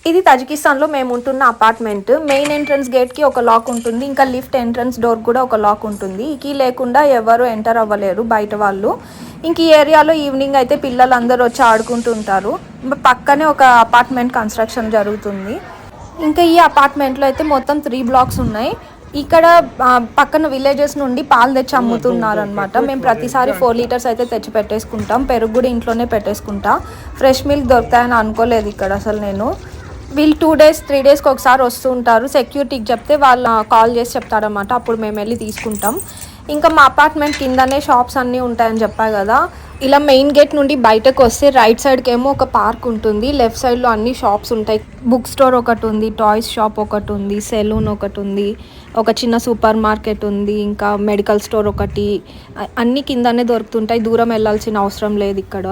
ఇది తజికిస్తాన్లో మేము ఉంటున్న అపార్ట్మెంట్. మెయిన్ ఎంట్రన్స్ గేట్కి ఒక లాక్ ఉంటుంది, ఇంకా లిఫ్ట్ ఎంట్రన్స్ డోర్ కూడా ఒక లాక్ ఉంటుంది. ఈ కీ లేకుండా ఎవరు ఎంటర్ అవ్వలేరు బయట వాళ్ళు. ఇంక ఈ ఏరియాలో ఈవినింగ్ అయితే పిల్లలందరూ వచ్చి ఆడుకుంటూ ఉంటారు. పక్కనే ఒక అపార్ట్మెంట్ కన్స్ట్రక్షన్ జరుగుతుంది. ఇంకా ఈ అపార్ట్మెంట్లో అయితే మొత్తం 3 బ్లాక్స్ ఉన్నాయి. ఇక్కడ పక్కన విలేజెస్ నుండి పాలు తెచ్చి అమ్ముతున్నారు అనమాట. మేము ప్రతిసారి 4 లీటర్స్ అయితే తెచ్చి పెట్టేసుకుంటాం. పెరుగు కూడా ఇంట్లోనే పెట్టేసుకుంటా. ఫ్రెష్ మిల్క్ దొరుకుతాయని అనుకోలేదు ఇక్కడ అసలు నేను. వీళ్ళు 2 డేస్ 3 డేస్కి ఒకసారి వస్తూ ఉంటారు. సెక్యూరిటీకి చెప్తే వాళ్ళు కాల్ చేసి చెప్తారనమాట. అప్పుడు మేము వెళ్ళి తీసుకుంటాం. ఇంకా మా అపార్ట్మెంట్ కిందనే షాప్స్ అన్నీ ఉంటాయని చెప్పా కదా. ఇలా మెయిన్ గేట్ నుండి బయటకు వస్తే రైట్ సైడ్కి ఏమో ఒక పార్క్ ఉంటుంది, లెఫ్ట్ సైడ్లో అన్ని షాప్స్ ఉంటాయి. బుక్ స్టోర్ ఒకటి ఉంది, టాయ్స్ షాప్ ఒకటి ఉంది, సెలూన్ ఒకటి ఉంది, ఒక చిన్న సూపర్ మార్కెట్ ఉంది, ఇంకా మెడికల్ స్టోర్ ఒకటి. అన్నీ కిందనే దొరుకుతుంటాయి, దూరం వెళ్ళాల్సిన అవసరం లేదు ఇక్కడ.